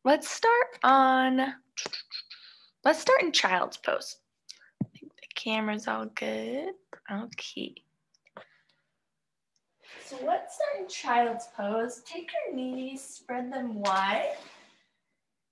Let's start in child's pose. I think the camera's all good. Okay. So let's start in child's pose. Take your knees, spread them wide.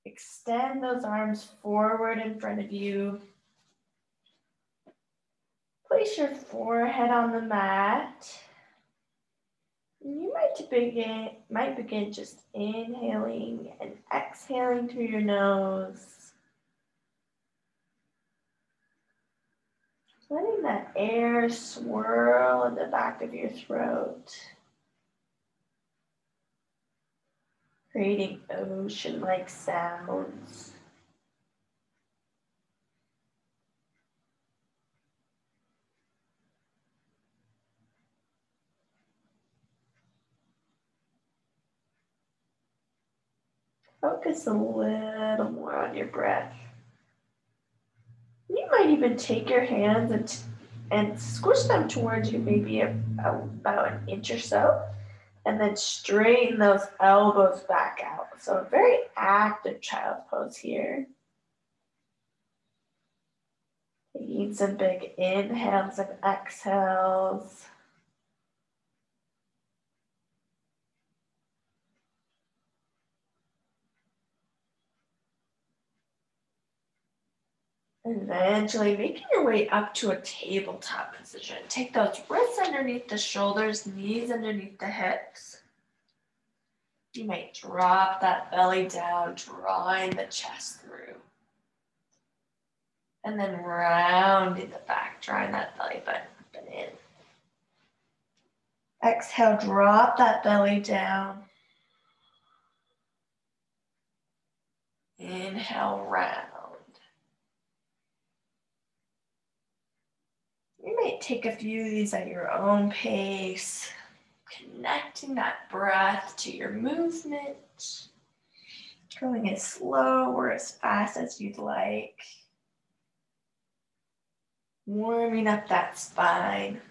Extend those arms forward in front of you. Place your forehead on the mat. And you might begin just inhaling and exhaling through your nose. Letting that air swirl in the back of your throat. Creating ocean-like sounds. Focus a little more on your breath. You might even take your hands and squish them towards you, maybe about an inch or so, and then straighten those elbows back out. So a very active child's pose here. Taking some big inhales and exhales. Eventually making your way up to a tabletop position. Take those wrists underneath the shoulders, knees underneath the hips. You might drop that belly down, drawing the chest through. And then rounding the back, drawing that belly button up and in. Exhale, drop that belly down. Inhale, round. You might take a few of these at your own pace, connecting that breath to your movement, going as slow or as fast as you'd like. Warming up that spine.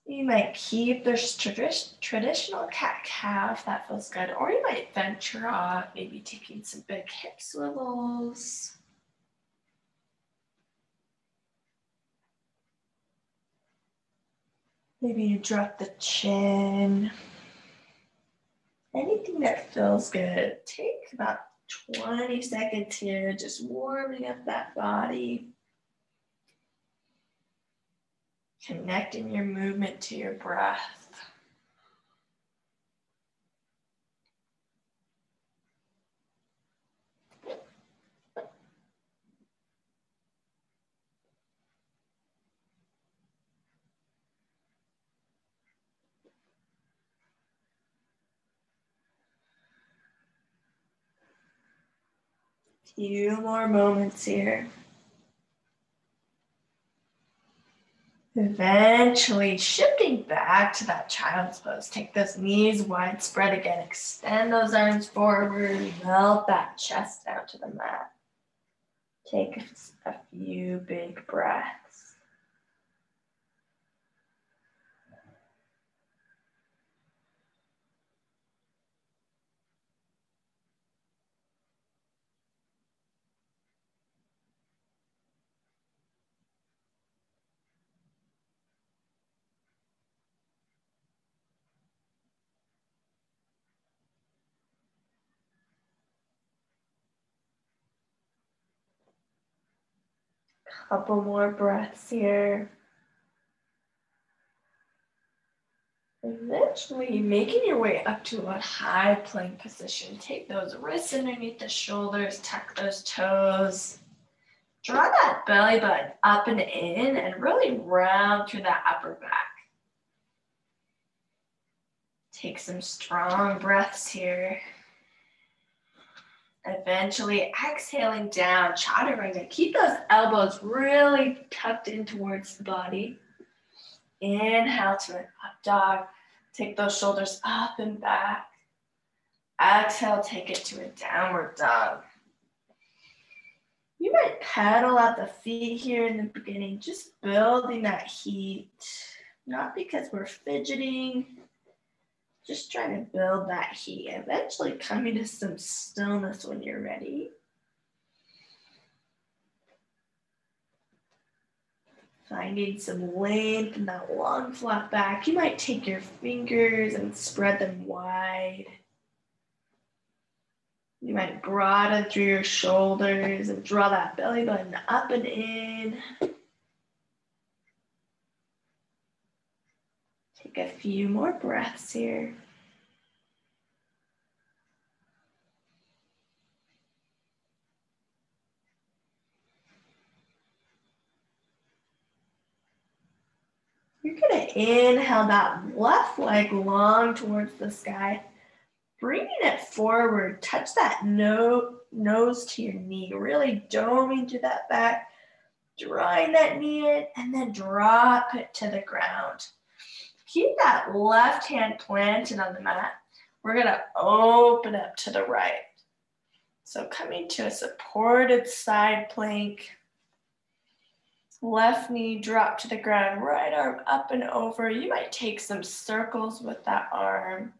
You might keep this traditional cat-cow if that feels good, or you might venture off, maybe taking some big hip swivels. Maybe you drop the chin. Anything that feels good. Take about 20 seconds here, just warming up that body. Connecting your movement to your breath. Few more moments here. Eventually shifting back to that child's pose. Take those knees wide spread again. Extend those arms forward. Melt that chest down to the mat. Take a few big breaths. Couple more breaths here. Eventually making your way up to a high plank position. Take those wrists underneath the shoulders, tuck those toes. Draw that belly button up and in and really round through that upper back. Take some strong breaths here. Eventually exhaling down, chaturanga. Keep those elbows really tucked in towards the body. Inhale to an up dog. Take those shoulders up and back. Exhale, take it to a downward dog. You might pedal out the feet here in the beginning, just building that heat. Not because we're fidgeting, Just trying to build that heat, eventually coming to some stillness when you're ready. Finding some length in that long flat back. You might take your fingers and spread them wide. You might broaden through your shoulders and draw that belly button up and in. Take a few more breaths here. You're going to inhale that left leg long towards the sky. Bringing it forward, touch that nose to your knee, really doming to that back, drawing that knee in, and then drop it to the ground. Keep that left hand planted on the mat. We're gonna open up to the right. So coming to a supported side plank. Left knee drop to the ground, right arm up and over. You might take some circles with that arm.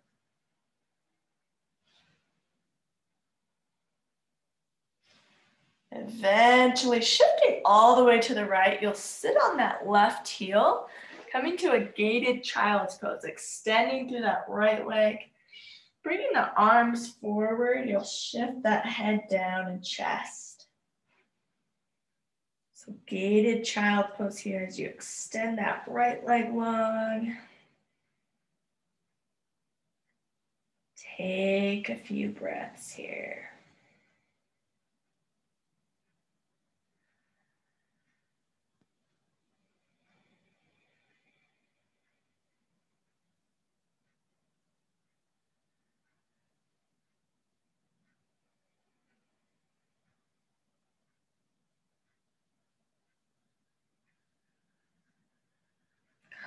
Eventually shifting all the way to the right, you'll sit on that left heel, coming to a gated child's pose, extending through that right leg. Bringing the arms forward, you'll shift that head down and chest. So gated child pose here as you extend that right leg long. Take a few breaths here.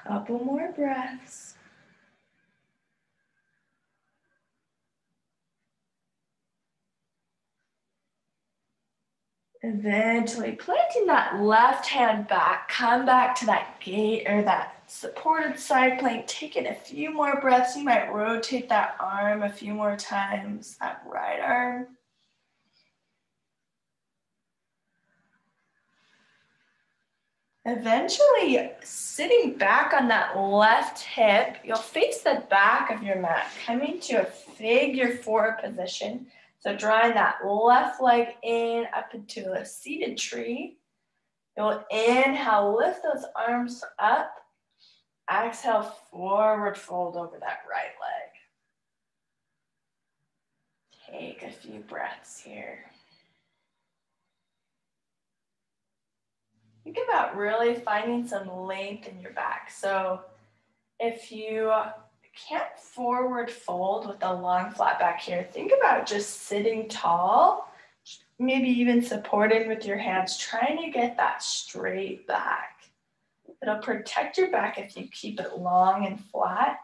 Couple more breaths. Eventually planting that left hand back, come back to that gate or that supported side plank, taking a few more breaths. You might rotate that arm a few more times, that right arm. Eventually, sitting back on that left hip, you'll face the back of your mat, coming to a figure four position. So drawing that left leg in up into a seated tree. You'll inhale, lift those arms up. Exhale, forward fold over that right leg. Take a few breaths here. Think about really finding some length in your back. So if you can't forward fold with a long flat back here, think about just sitting tall, maybe even supported with your hands, trying to get that straight back. It'll protect your back if you keep it long and flat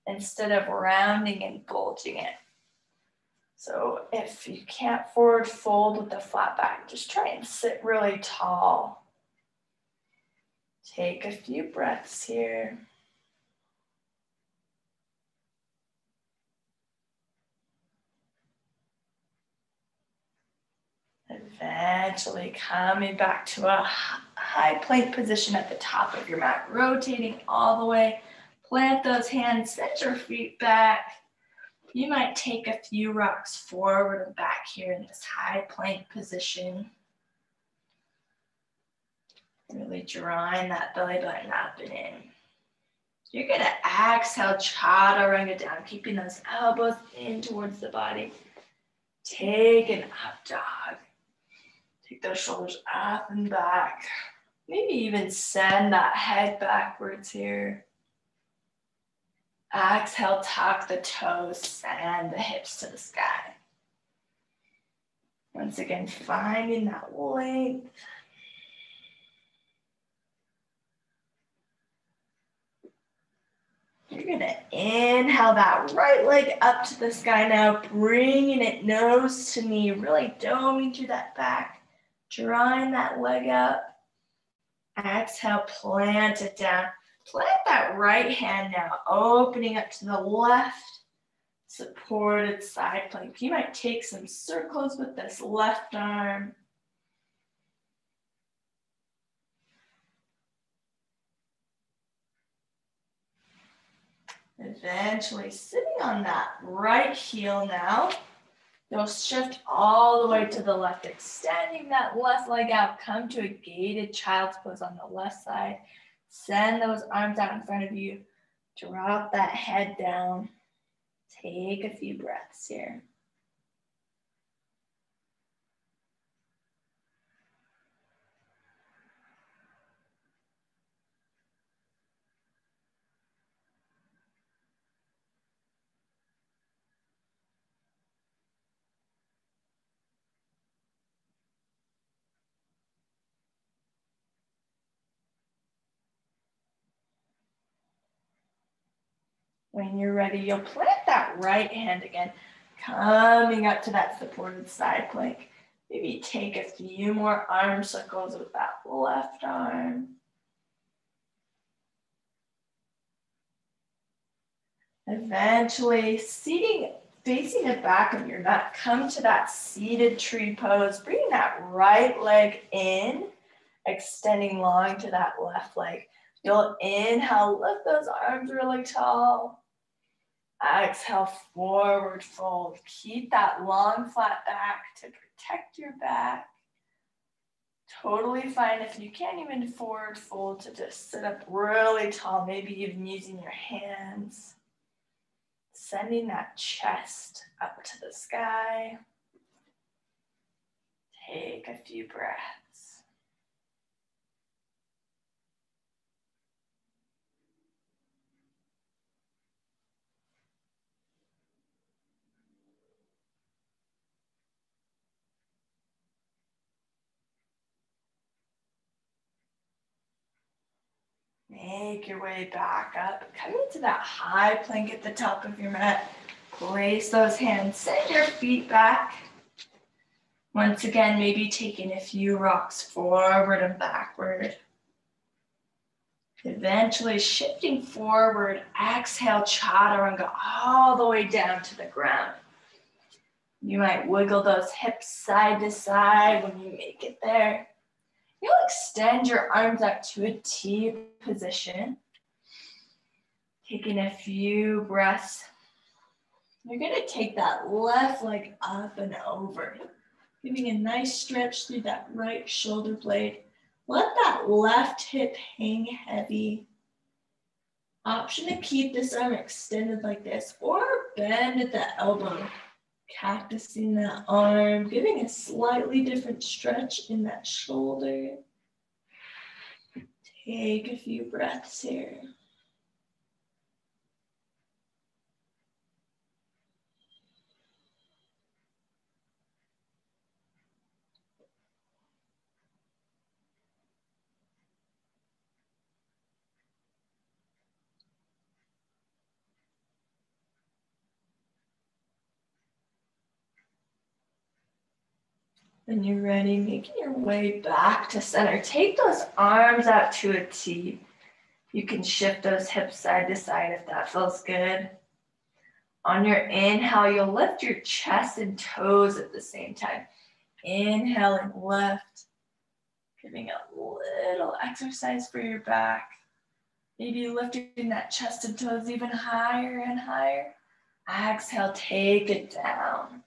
instead of rounding and bulging it. So if you can't forward fold with the flat back, just try and sit really tall. Take a few breaths here. Eventually coming back to a high plank position at the top of your mat, rotating all the way. Plant those hands, set your feet back. You might take a few rocks forward and back here in this high plank position. Really drawing that belly button up and in. You're gonna exhale, chaturanga down, keeping those elbows in towards the body. Take an up dog. Take those shoulders up and back. Maybe even send that head backwards here. Exhale, tuck the toes, send the hips to the sky. Once again, finding that length. You're gonna inhale that right leg up to the sky now, bringing it nose to knee, really doming through that back, drawing that leg up. Exhale, plant it down. Plant that right hand now, opening up to the left. supported side plank. You might take some circles with this left arm. Eventually sitting on that right heel now. You'll shift all the way to the left, extending that left leg out. Come to a gated child's pose on the left side. Send those arms out in front of you. Drop that head down. Take a few breaths here. When you're ready, you'll plant that right hand again, coming up to that supported side plank. Maybe take a few more arm circles with that left arm. Eventually, seating, facing the back of your mat, come to that seated tree pose. Bring that right leg in, extending long to that left leg. You'll inhale, lift those arms really tall. Exhale, forward fold. Keep that long, flat back to protect your back. Totally fine if you can't even forward fold to just sit up really tall, maybe even using your hands. Sending that chest up to the sky. Take a few breaths. Make your way back up, coming to that high plank at the top of your mat. Place those hands, send your feet back. Once again, maybe taking a few rocks forward and backward. Eventually shifting forward, exhale, chaturanga all the way down to the ground. You might wiggle those hips side to side when you make it there. You'll extend your arms up to a T position. Taking a few breaths. You're gonna take that left leg up and over. Giving a nice stretch through that right shoulder blade. Let that left hip hang heavy. Option to keep this arm extended like this or bend at the elbow. Cactusing that arm, giving a slightly different stretch in that shoulder. Take a few breaths here. When you're ready, making your way back to center. Take those arms out to a T. You can shift those hips side to side if that feels good. On your inhale, you'll lift your chest and toes at the same time. Inhaling lift, giving a little exercise for your back. Maybe lifting that chest and toes even higher and higher. Exhale, take it down.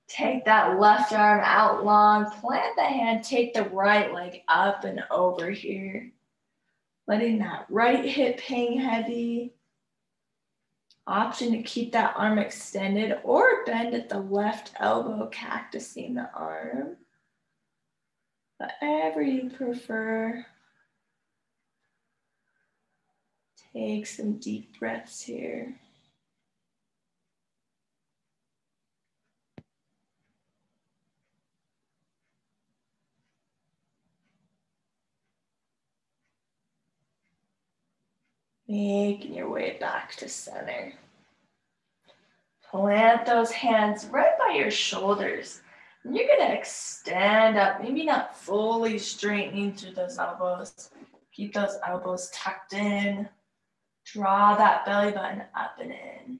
Take that left arm out long, plant the hand, take the right leg up and over here. Letting that right hip hang heavy. Option to keep that arm extended or bend at the left elbow, cactusing the arm. Whatever you prefer. Take some deep breaths here. Making your way back to center. Plant those hands right by your shoulders. And you're gonna extend up, maybe not fully straightening through those elbows. Keep those elbows tucked in. Draw that belly button up and in.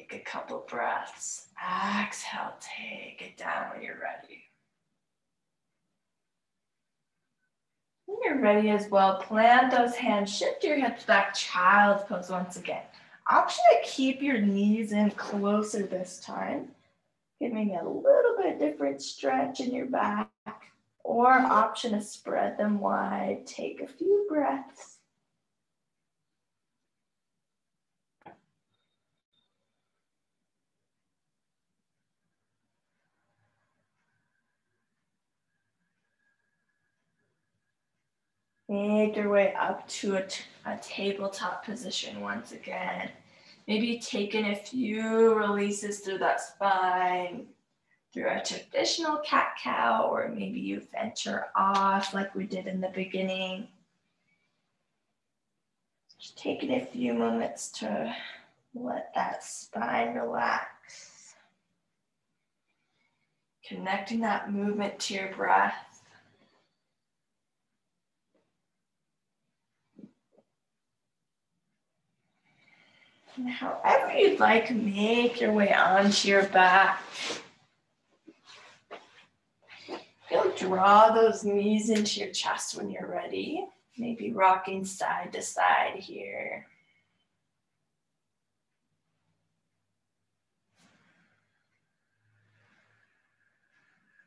Take a couple breaths. Exhale, take it down when you're ready. When you're ready as well, plant those hands, shift your hips back, child's pose once again. Option to keep your knees in closer this time, giving a little bit different stretch in your back, or option to spread them wide. Take a few breaths. Make your way up to a tabletop position once again. Maybe taking a few releases through that spine, through a traditional cat-cow, or maybe you venture off like we did in the beginning. Just taking a few moments to let that spine relax. Connecting that movement to your breath. And however you'd like, make your way onto your back. You'll draw those knees into your chest when you're ready. Maybe rocking side to side here.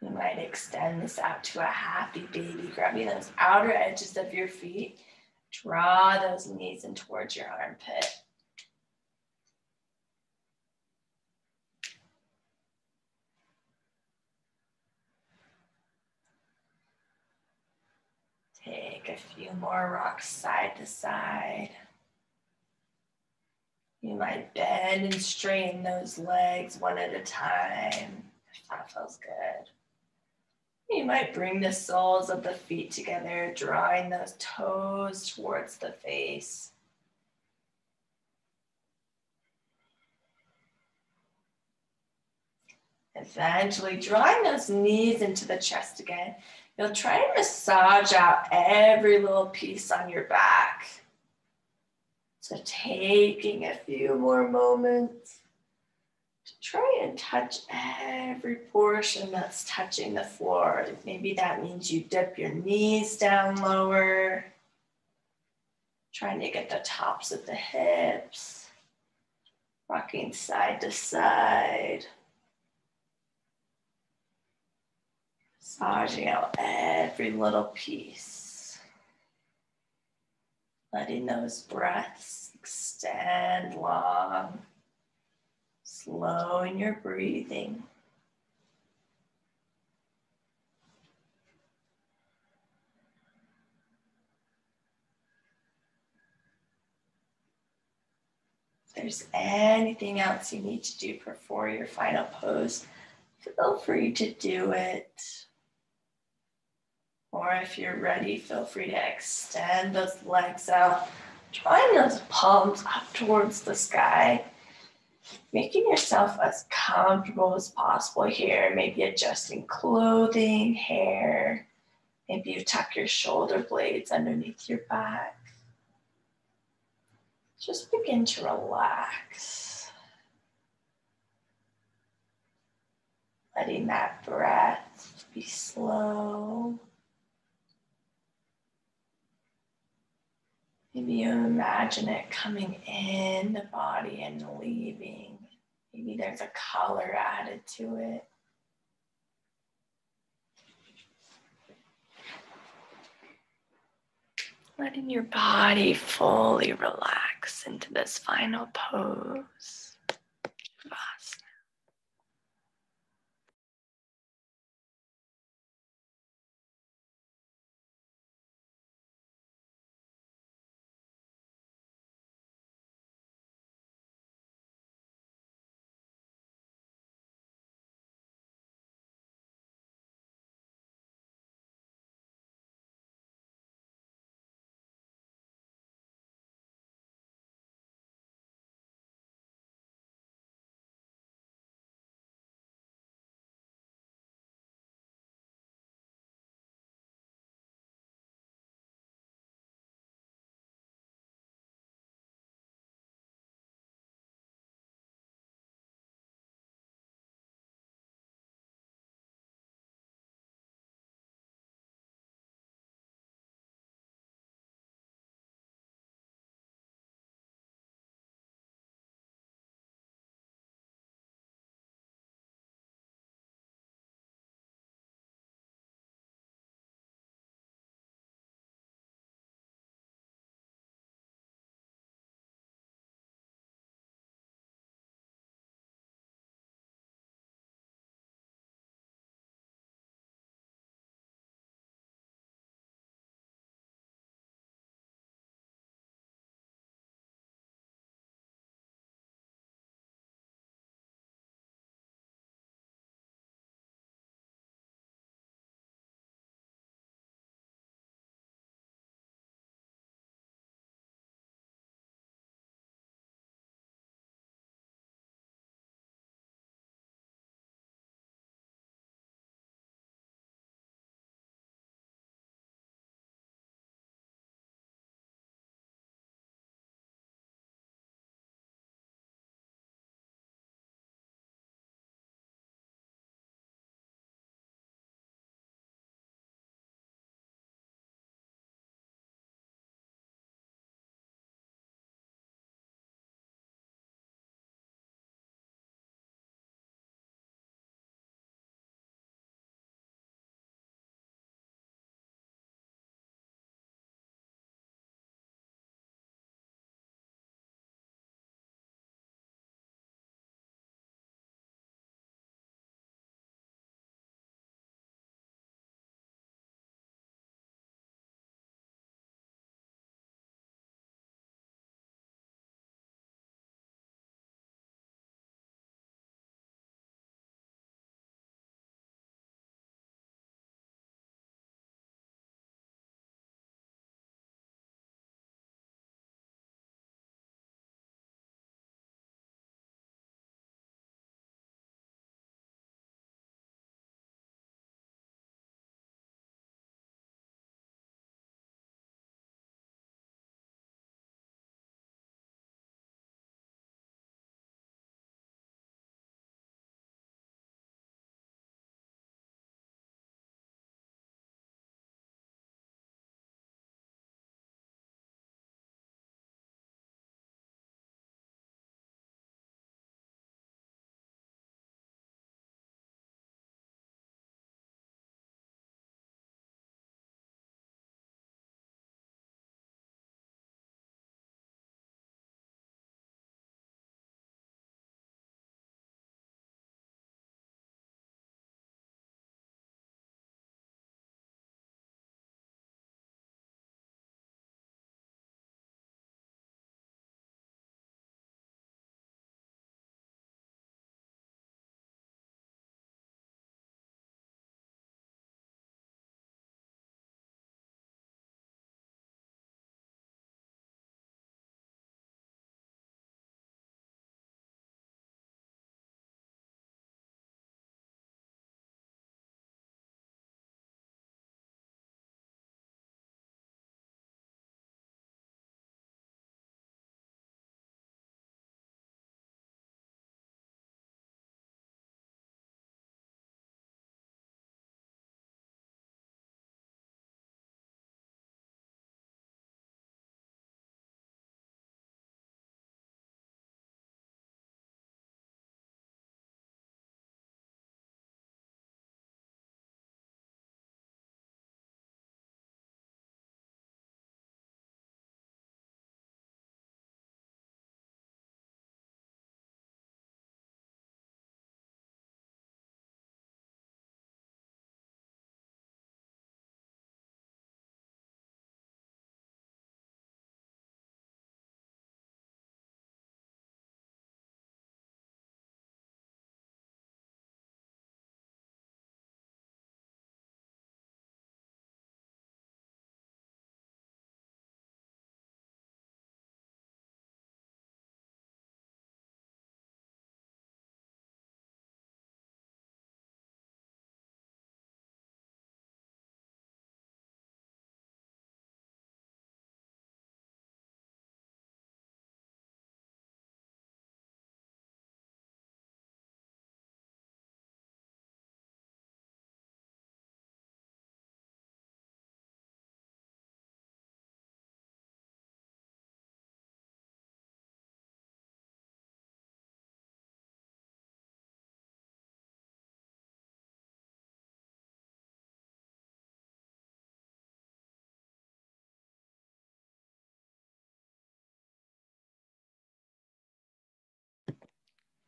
You might extend this out to a happy baby, grabbing those outer edges of your feet. Draw those knees in towards your armpit. Take a few more rocks side to side. You might bend and straighten those legs one at a time, if that feels good. You might bring the soles of the feet together, drawing those toes towards the face. Eventually, drawing those knees into the chest again. You'll try and massage out every little piece on your back. So taking a few more moments to try and touch every portion that's touching the floor. Maybe that means you dip your knees down lower, trying to get the tops of the hips, rocking side to side. Massaging out every little piece. Letting those breaths extend long. Slowing your breathing. If there's anything else you need to do before your final pose, feel free to do it. Or if you're ready, feel free to extend those legs out, drawing those palms up towards the sky, making yourself as comfortable as possible here, maybe adjusting clothing, hair, maybe you tuck your shoulder blades underneath your back. Just begin to relax, letting that breath be slow. Maybe you imagine it coming in the body and leaving. Maybe there's a color added to it. Letting your body fully relax into this final pose.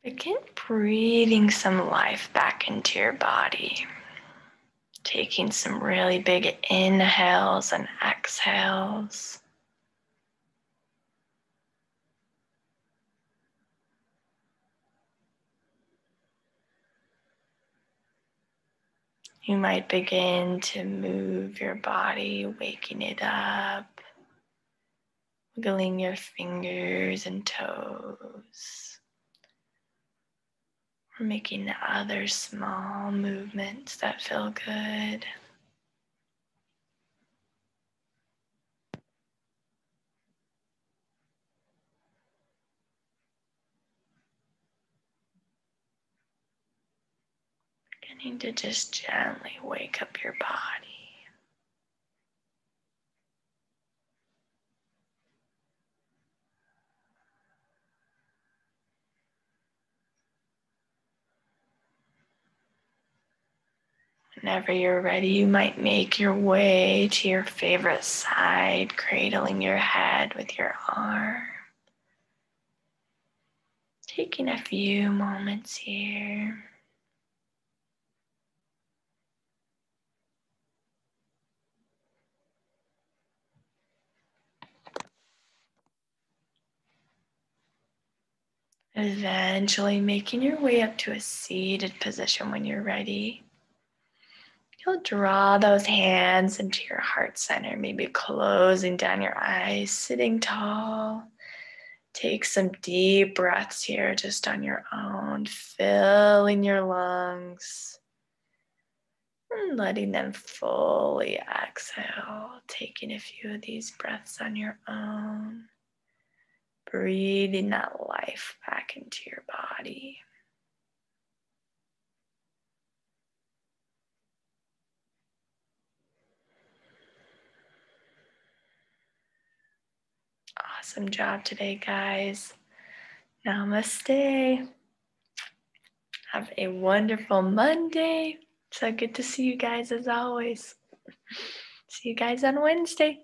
Begin breathing some life back into your body. Taking some really big inhales and exhales. You might begin to move your body, waking it up, wiggling your fingers and toes, or making other small movements that feel good. Beginning to just gently wake up your body. Whenever you're ready, you might make your way to your favorite side, cradling your head with your arm. Taking a few moments here. Eventually making your way up to a seated position when you're ready. You'll draw those hands into your heart center, maybe closing down your eyes, sitting tall. Take some deep breaths here just on your own, filling your lungs and letting them fully exhale. Taking a few of these breaths on your own, breathing that life back into your body. Awesome job today, guys. Namaste. Have a wonderful Monday. So good to see you guys as always. See you guys on Wednesday.